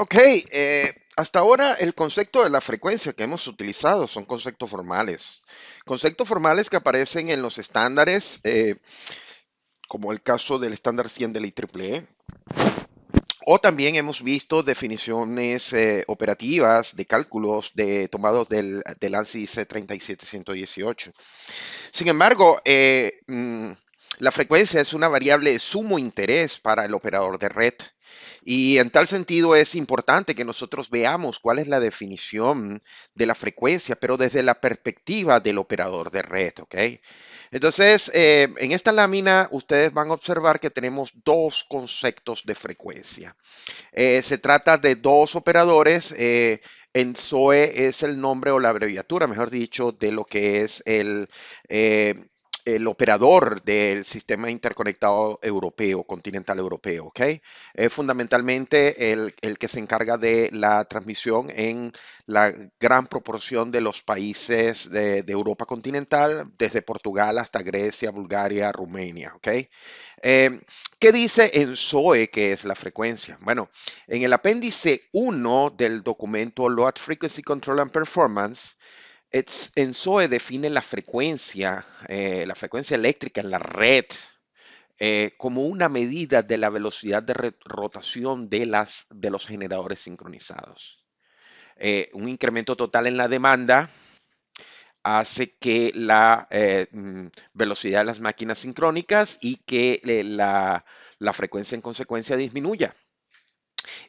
Ok, hasta ahora el concepto de la frecuencia que hemos utilizado son conceptos formales que aparecen en los estándares, como el caso del estándar 100 del IEEE, o también hemos visto definiciones operativas de cálculos tomados del ANSI C 37118. Sin embargo, la frecuencia es una variable de sumo interés para el operador de red. Y en tal sentido es importante que nosotros veamos cuál es la definición de la frecuencia, pero desde la perspectiva del operador de red, ¿ok? Entonces, en esta lámina ustedes van a observar que tenemos dos conceptos de frecuencia. Se trata de dos operadores. En SOE es el nombre o la abreviatura, mejor dicho, de lo que es el operador del sistema interconectado europeo, continental europeo, ¿ok? Es fundamentalmente el que se encarga de la transmisión en la gran proporción de los países de Europa continental, desde Portugal hasta Grecia, Bulgaria, Rumania, ¿ok? Eh, ¿Qué dice en SOE que es la frecuencia? Bueno, en el apéndice 1 del documento Load Frequency Control and Performance, en SOE define la frecuencia eléctrica en la red, como una medida de la velocidad de rotación de los generadores sincronizados. Un incremento total en la demanda hace que la velocidad de las máquinas sincrónicas y que la frecuencia en consecuencia disminuya.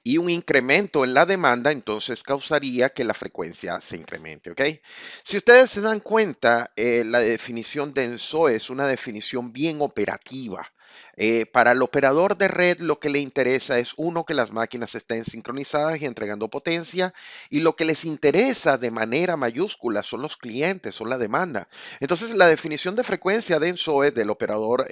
Y un incremento en la demanda entonces causaría que la frecuencia se incremente, ¿ok? Si ustedes se dan cuenta, la definición de ENSO es una definición bien operativa. Para el operador de red lo que le interesa es uno, que las máquinas estén sincronizadas y entregando potencia, y lo que les interesa de manera mayúscula son los clientes, son la demanda. Entonces la definición de frecuencia de ENSOE del operador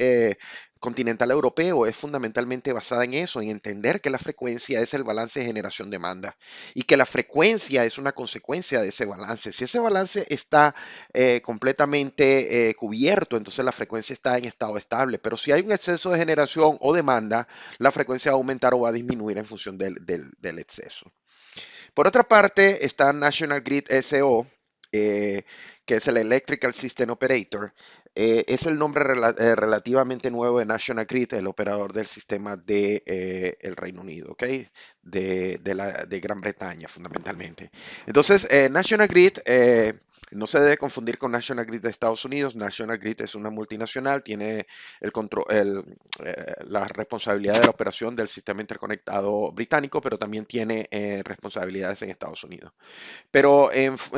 continental europeo es fundamentalmente basada en eso, en entender que la frecuencia es el balance de generación-demanda y que la frecuencia es una consecuencia de ese balance. Si ese balance está completamente cubierto, entonces la frecuencia está en estado estable, pero si hay un exceso de generación o demanda, la frecuencia va a aumentar o va a disminuir en función del exceso. Por otra parte, está National Grid SO, eh, que es el Electrical System Operator. Es el nombre relativamente nuevo de National Grid, el operador del sistema de el Reino Unido, ¿ok? De Gran Bretaña, fundamentalmente. Entonces, National Grid no se debe confundir con National Grid de Estados Unidos. National Grid es una multinacional, tiene el control, la responsabilidad de la operación del sistema interconectado británico, pero también tiene responsabilidades en Estados Unidos. Pero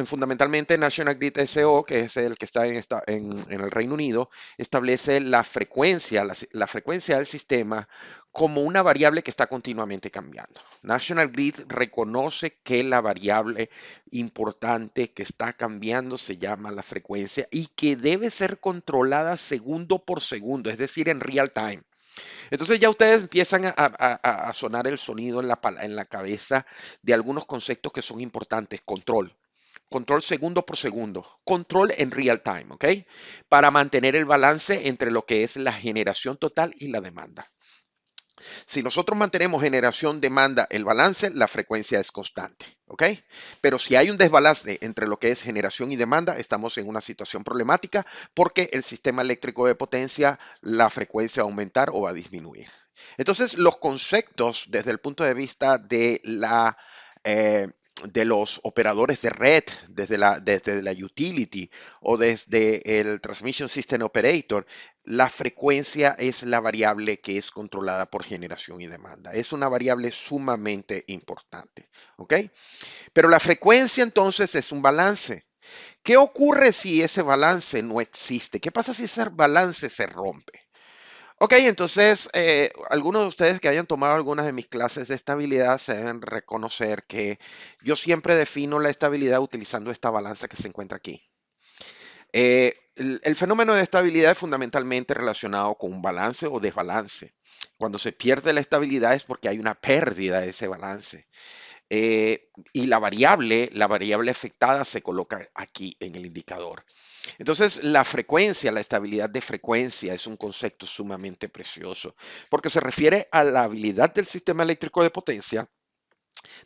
fundamentalmente National Grid SO, que es el que está en el Reino Unido, establece la frecuencia del sistema como una variable que está continuamente cambiando. National Grid reconoce que la variable importante que está cambiando se llama la frecuencia y que debe ser controlada segundo por segundo, es decir, en real time. Entonces ya ustedes empiezan a sonar el sonido en la cabeza de algunos conceptos que son importantes. Control. Control segundo por segundo. Control en real time, ¿ok? Para mantener el balance entre lo que es la generación total y la demanda. Si nosotros mantenemos generación, demanda, el balance, la frecuencia es constante, ¿ok? Pero si hay un desbalance entre lo que es generación y demanda, estamos en una situación problemática porque el sistema eléctrico de potencia, la frecuencia va a aumentar o va a disminuir. Entonces, los conceptos desde el punto de vista eh, de los operadores de red, desde la utility o desde el Transmission System Operator, la frecuencia es la variable que es controlada por generación y demanda. Es una variable sumamente importante, ¿ok? Pero la frecuencia entonces es un balance. ¿Qué ocurre si ese balance no existe? ¿Qué pasa si ese balance se rompe? Ok, entonces algunos de ustedes que hayan tomado algunas de mis clases de estabilidad se deben reconocer que yo siempre defino la estabilidad utilizando esta balanza que se encuentra aquí. El fenómeno de estabilidad es fundamentalmente relacionado con un balance o desbalance. Cuando se pierde la estabilidad es porque hay una pérdida de ese balance. Y la variable afectada se coloca aquí en el indicador. Entonces, la frecuencia, la estabilidad de frecuencia es un concepto sumamente precioso porque se refiere a la habilidad del sistema eléctrico de potencia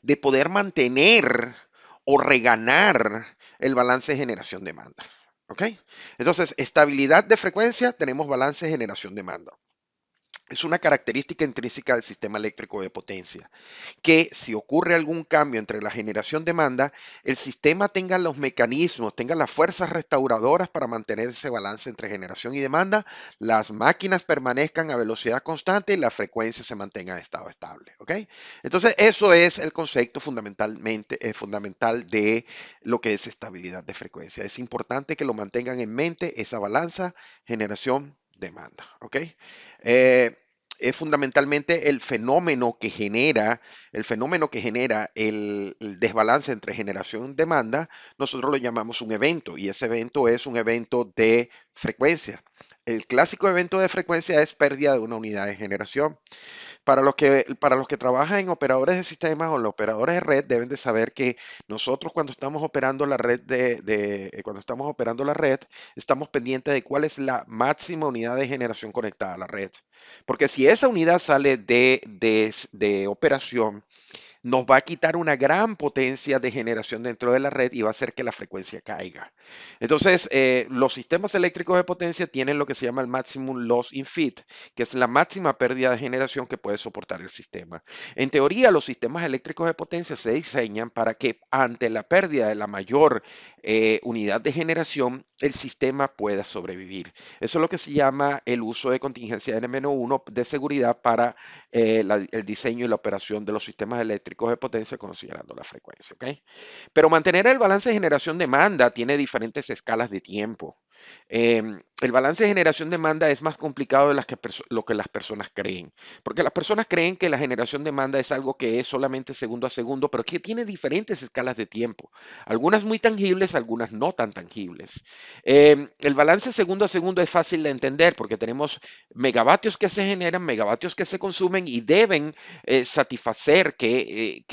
de poder mantener o reganar el balance de generación-demanda. ¿Ok? Entonces, estabilidad de frecuencia, tenemos balance de generación-demanda. Es una característica intrínseca del sistema eléctrico de potencia, que si ocurre algún cambio entre la generación-demanda, el sistema tenga los mecanismos, tenga las fuerzas restauradoras para mantener ese balance entre generación y demanda, las máquinas permanezcan a velocidad constante y la frecuencia se mantenga en estado estable. ¿Ok? Entonces, eso es el concepto fundamental de lo que es estabilidad de frecuencia. Es importante que lo mantengan en mente, esa balanza, generación, demanda. ¿Ok? Eh, es fundamentalmente el fenómeno que genera el desbalance entre generación y demanda, nosotros lo llamamos un evento y ese evento es un evento de frecuencia. El clásico evento de frecuencia es pérdida de una unidad de generación. Para los que trabajan en operadores de sistemas o los operadores de red, deben de saber que nosotros cuando estamos operando la red cuando estamos operando la red, estamos pendientes de cuál es la máxima unidad de generación conectada a la red. Porque si esa unidad sale de operación, nos va a quitar una gran potencia de generación dentro de la red y va a hacer que la frecuencia caiga. Entonces, los sistemas eléctricos de potencia tienen lo que se llama el maximum loss in feed, que es la máxima pérdida de generación que puede soportar el sistema. En teoría, los sistemas eléctricos de potencia se diseñan para que ante la pérdida de la mayor unidad de generación, el sistema pueda sobrevivir. Eso es lo que se llama el uso de contingencia N-1 de seguridad para el diseño y la operación de los sistemas eléctricos de potencia considerando la frecuencia. ¿Ok? Pero mantener el balance de generación-demanda tiene diferentes escalas de tiempo. El balance de generación-demanda es más complicado de lo que las personas creen, porque las personas creen que la generación-demanda es algo que es solamente segundo a segundo, pero que tiene diferentes escalas de tiempo, algunas muy tangibles, algunas no tan tangibles. El balance segundo a segundo es fácil de entender porque tenemos megavatios que se generan, megavatios que se consumen y deben satisfacer que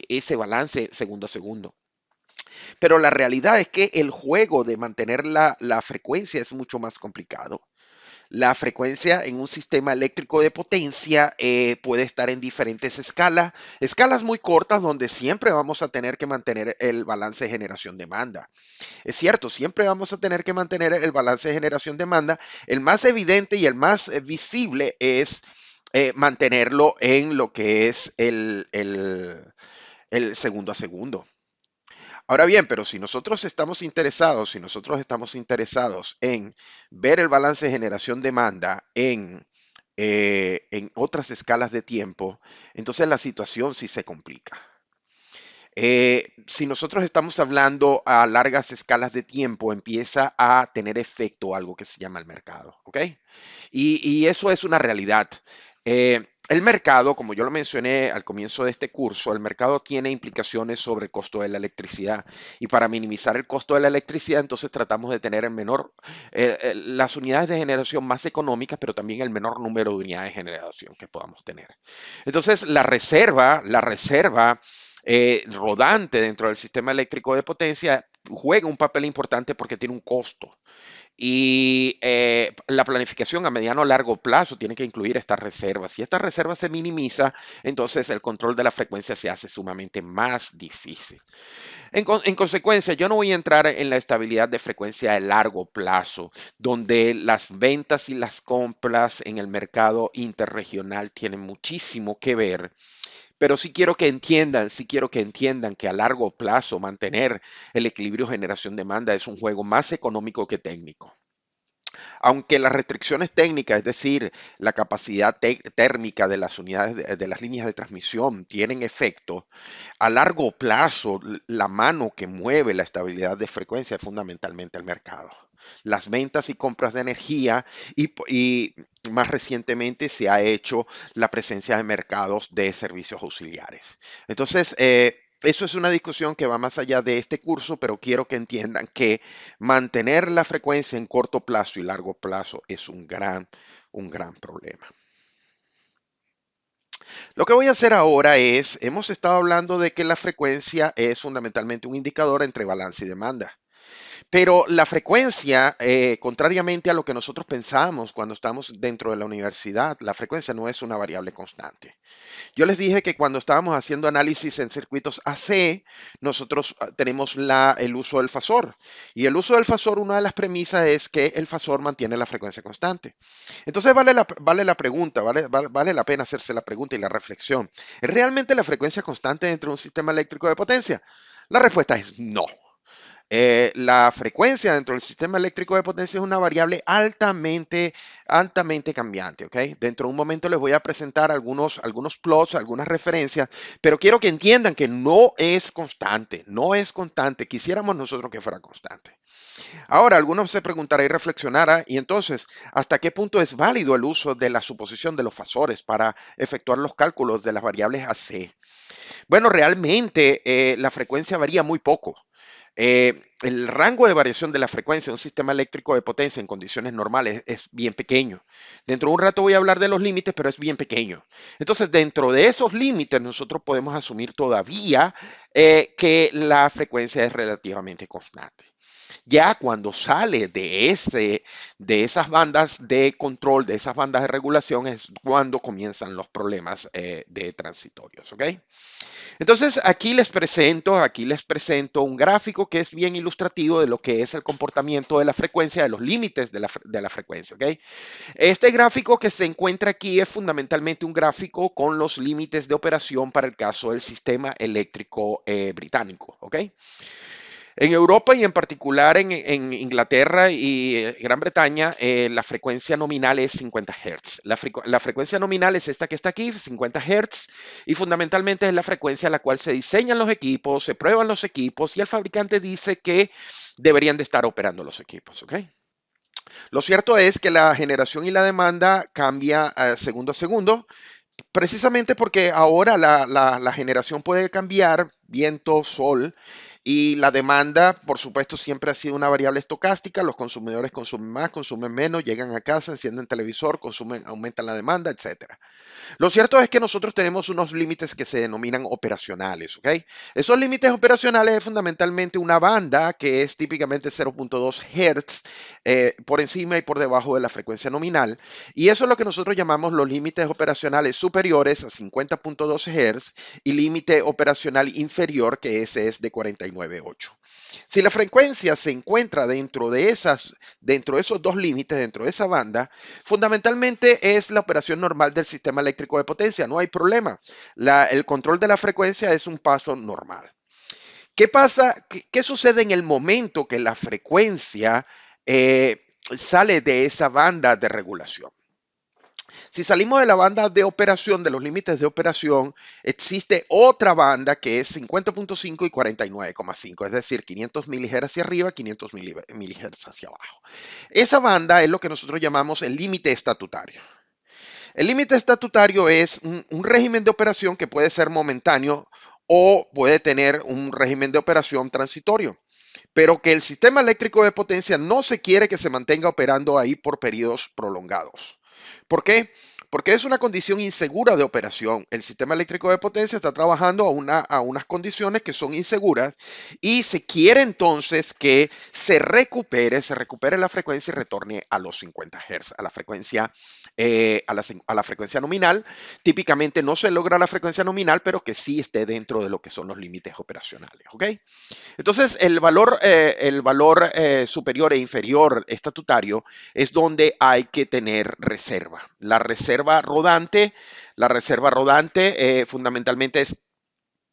ese balance segundo a segundo. Pero la realidad es que el juego de mantener la frecuencia es mucho más complicado. La frecuencia en un sistema eléctrico de potencia puede estar en diferentes escalas muy cortas donde siempre vamos a tener que mantener el balance de generación-demanda. Es cierto, siempre vamos a tener que mantener el balance de generación-demanda. El más evidente y el más visible es mantenerlo en lo que es el segundo a segundo. Ahora bien, pero si nosotros estamos interesados en ver el balance de generación-demanda en otras escalas de tiempo, entonces la situación sí se complica. Si nosotros estamos hablando a largas escalas de tiempo, empieza a tener efecto algo que se llama el mercado, ¿ok? Y eso es una realidad. El mercado, como yo lo mencioné al comienzo de este curso, el mercado tiene implicaciones sobre el costo de la electricidad. Y para minimizar el costo de la electricidad, entonces tratamos de tener las unidades de generación más económicas, pero también el menor número de unidades de generación que podamos tener. Entonces, la reserva rodante dentro del sistema eléctrico de potencia juega un papel importante porque tiene un costo. Y la planificación a mediano o largo plazo tiene que incluir estas reservas. Si esta reserva se minimiza, entonces el control de la frecuencia se hace sumamente más difícil. En consecuencia, yo no voy a entrar en la estabilidad de frecuencia de largo plazo, donde las ventas y las compras en el mercado interregional tienen muchísimo que ver, pero sí quiero que entiendan que a largo plazo mantener el equilibrio generación-demanda es un juego más económico que técnico. Aunque las restricciones técnicas, es decir, la capacidad térmica de las unidades de las líneas de transmisión tienen efecto, a largo plazo la mano que mueve la estabilidad de frecuencia es fundamentalmente el mercado. Las ventas y compras de energía y más recientemente se ha hecho la presencia de mercados de servicios auxiliares. Entonces, eso es una discusión que va más allá de este curso, pero quiero que entiendan que mantener la frecuencia en corto plazo y largo plazo es un gran problema. Lo que voy a hacer ahora hemos estado hablando de que la frecuencia es fundamentalmente un indicador entre balance y demanda. Pero la frecuencia, contrariamente a lo que nosotros pensamos cuando estamos dentro de la universidad, la frecuencia no es una variable constante. Yo les dije que cuando estábamos haciendo análisis en circuitos AC, nosotros tenemos el uso del fasor. Y el uso del fasor, una de las premisas es que el fasor mantiene la frecuencia constante. Entonces vale la pregunta, vale la pena hacerse la pregunta y la reflexión. ¿Es realmente la frecuencia constante dentro de un sistema eléctrico de potencia? La respuesta es no. La frecuencia dentro del sistema eléctrico de potencia es una variable altamente cambiante, ¿ok? Dentro de un momento les voy a presentar algunos plots, algunas referencias, pero quiero que entiendan que no es constante, no es constante. Quisiéramos nosotros que fuera constante. Ahora, algunos se preguntarán y reflexionarán, y entonces, ¿hasta qué punto es válido el uso de la suposición de los fasores para efectuar los cálculos de las variables AC? Bueno, realmente la frecuencia varía muy poco. El rango de variación de la frecuencia de un sistema eléctrico de potencia en condiciones normales es bien pequeño. Dentro de un rato voy a hablar de los límites, pero es bien pequeño. Entonces, dentro de esos límites, nosotros podemos asumir todavía que la frecuencia es relativamente constante. Ya cuando sale de esas bandas de control, de esas bandas de regulación, es cuando comienzan los problemas de transitorios, ¿ok? Entonces, aquí les presento un gráfico que es bien ilustrativo de lo que es el comportamiento de la frecuencia, de los límites de la frecuencia, ¿ok? Este gráfico que se encuentra aquí es fundamentalmente un gráfico con los límites de operación para el caso del sistema eléctrico británico, ¿ok? En Europa y en particular en Inglaterra y Gran Bretaña, la frecuencia nominal es 50 Hz. La frecuencia nominal es esta que está aquí, 50 Hz, y fundamentalmente es la frecuencia a la cual se diseñan los equipos, se prueban los equipos y el fabricante dice que deberían de estar operando los equipos, ¿ok? Lo cierto es que la generación y la demanda cambia segundo a segundo, precisamente porque ahora la generación puede cambiar, viento, sol, y la demanda, por supuesto, siempre ha sido una variable estocástica. Los consumidores consumen más, consumen menos, llegan a casa, encienden televisor, consumen, aumentan la demanda, etcétera. Lo cierto es que nosotros tenemos unos límites que se denominan operacionales, ¿ok? Esos límites operacionales es fundamentalmente una banda que es típicamente 0.2 Hz por encima y por debajo de la frecuencia nominal. Y eso es lo que nosotros llamamos los límites operacionales superiores a 50.2 Hz y límite operacional inferior, que ese es de 49.8. Si la frecuencia se encuentra dentro de esos dos límites, dentro de esa banda, fundamentalmente es la operación normal del sistema eléctrico de potencia, no hay problema. El control de la frecuencia es un paso normal. ¿Qué pasa? ¿Qué sucede en el momento que la frecuencia sale de esa banda de regulación? Si salimos de la banda de operación, de los límites de operación, existe otra banda que es 50.5 y 49.5, es decir, 500 milihertz hacia arriba, 500 milihertz hacia abajo. Esa banda es lo que nosotros llamamos el límite estatutario. El límite estatutario es un régimen de operación que puede ser momentáneo o puede tener un régimen de operación transitorio, pero que el sistema eléctrico de potencia no se quiere que se mantenga operando ahí por periodos prolongados. ¿Por qué? Porque es una condición insegura de operación. El sistema eléctrico de potencia está trabajando a unas condiciones que son inseguras y se quiere entonces que se recupere la frecuencia y retorne a los 50 Hz, a la frecuencia, a la frecuencia nominal. Típicamente no se logra la frecuencia nominal, pero que sí esté dentro de lo que son los límites operacionales. ¿Ok? Entonces, el valor superior e inferior estatutario es donde hay que tener reserva. La reserva rodante fundamentalmente es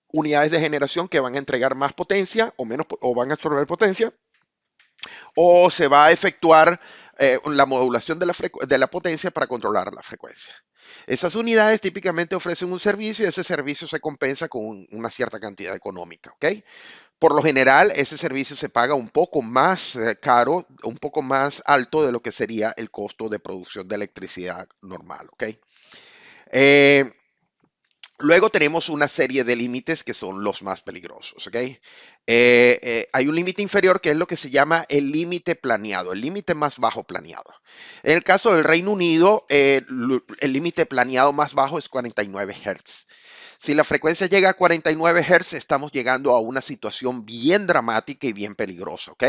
unidades de generación que van a entregar más potencia o menos o van a absorber potencia o se va a efectuar la modulación de la potencia para controlar la frecuencia. Esas unidades típicamente ofrecen un servicio y ese servicio se compensa con una cierta cantidad económica, ¿ok? Por lo general, ese servicio se paga un poco más caro, un poco más alto de lo que sería el costo de producción de electricidad normal, ¿ok? Eh, Luego tenemos una serie de límites que son los más peligrosos, ¿ok? Hay un límite inferior que es lo que se llama el límite planeado, el límite más bajo planeado. En el caso del Reino Unido, el límite planeado más bajo es 49 Hz. Si la frecuencia llega a 49 Hz, estamos llegando a una situación bien dramática y bien peligrosa, ¿ok?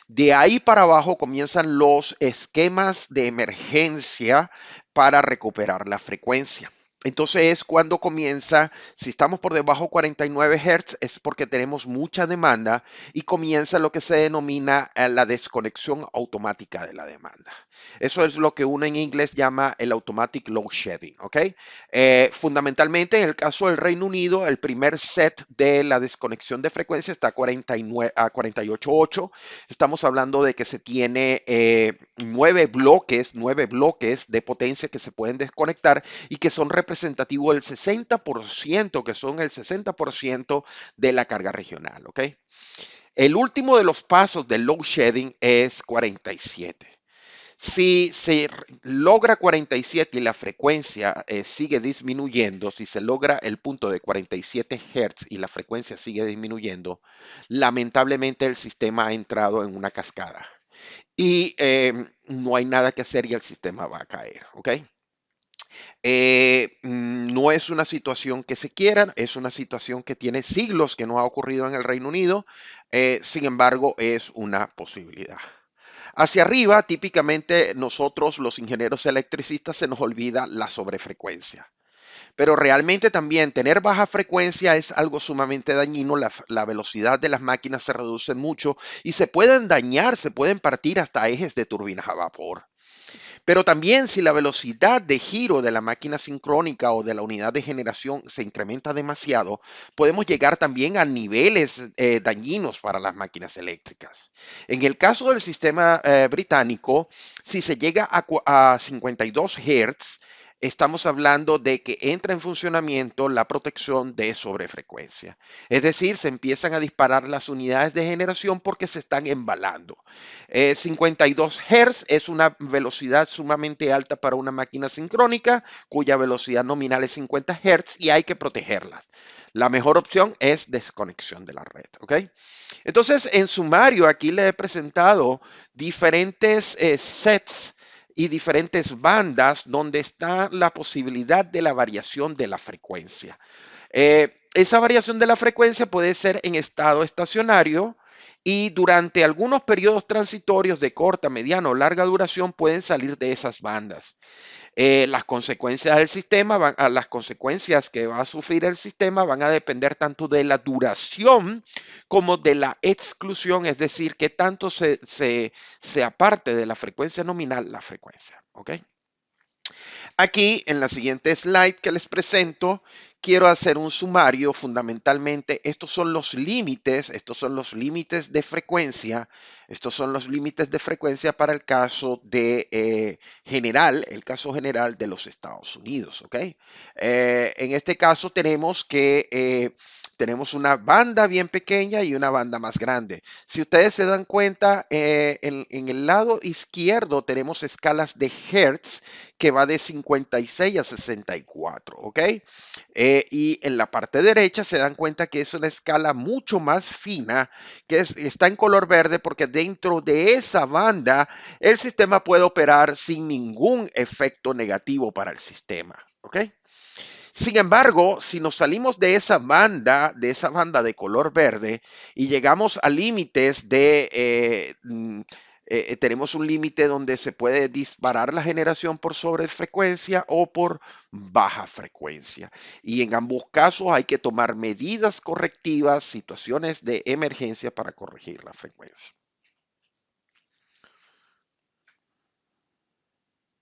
De ahí para abajo comienzan los esquemas de emergencia para recuperar la frecuencia. Entonces es cuando comienza, si estamos por debajo de 49 Hz, es porque tenemos mucha demanda y comienza lo que se denomina la desconexión automática de la demanda. Eso es lo que uno en inglés llama el automatic load shedding, ¿ok? Fundamentalmente, en el caso del Reino Unido, el primer set de la desconexión de frecuencia está a 48.8. Estamos hablando de que se tiene 9 bloques de potencia que se pueden desconectar y que son representativos del 60%, que son el 60% de la carga regional, ¿ok? El último de los pasos del load shedding es 47. Si se logra 47 y la frecuencia sigue disminuyendo, si se logra el punto de 47 Hz y la frecuencia sigue disminuyendo, lamentablemente el sistema ha entrado en una cascada y no hay nada que hacer y el sistema va a caer, ¿ok? No es una situación que se quiera, es una situación que tiene siglos que no ha ocurrido en el Reino Unido, sin embargo es una posibilidad. Hacia arriba, típicamente nosotros los ingenieros electricistas se nos olvida la sobrefrecuencia. Pero realmente también tener baja frecuencia es algo sumamente dañino. La velocidad de las máquinas se reduce mucho y se pueden dañar, se pueden partir hasta ejes de turbinas a vapor. Pero también si la velocidad de giro de la máquina sincrónica o de la unidad de generación se incrementa demasiado, podemos llegar también a niveles dañinos para las máquinas eléctricas. En el caso del sistema británico, si se llega a 52 Hz, estamos hablando de que entra en funcionamiento la protección de sobrefrecuencia. Es decir, se empiezan a disparar las unidades de generación porque se están embalando. 52 Hz es una velocidad sumamente alta para una máquina sincrónica cuya velocidad nominal es 50 Hz y hay que protegerlas. La mejor opción es desconexión de la red, ¿ok? Entonces, en sumario, aquí le he presentado diferentes sets y diferentes bandas donde está la posibilidad de la variación de la frecuencia. Esa variación de la frecuencia puede ser en estado estacionario y durante algunos periodos transitorios de corta, mediana o larga duración pueden salir de esas bandas. Las consecuencias del sistema, las consecuencias que va a sufrir el sistema van a depender tanto de la duración como de la exclusión, es decir, que tanto se aparte de la frecuencia nominal la frecuencia. ¿Ok? Aquí en la siguiente slide que les presento, quiero hacer un sumario. Fundamentalmente, estos son los límites de frecuencia, estos son los límites de frecuencia para el caso de el caso general de los Estados Unidos, ¿ok? En este caso tenemos una banda bien pequeña y una banda más grande. Si ustedes se dan cuenta, en el lado izquierdo tenemos escalas de Hertz que va de 56 a 64, ¿ok? Y en la parte derecha se dan cuenta que es una escala mucho más fina, que está en color verde porque dentro de esa banda el sistema puede operar sin ningún efecto negativo para el sistema, ¿ok? Sin embargo, si nos salimos de esa banda de color verde y llegamos a límites tenemos un límite donde se puede disparar la generación por sobrefrecuencia o por baja frecuencia. Y en ambos casos hay que tomar medidas correctivas, situaciones de emergencia para corregir la frecuencia.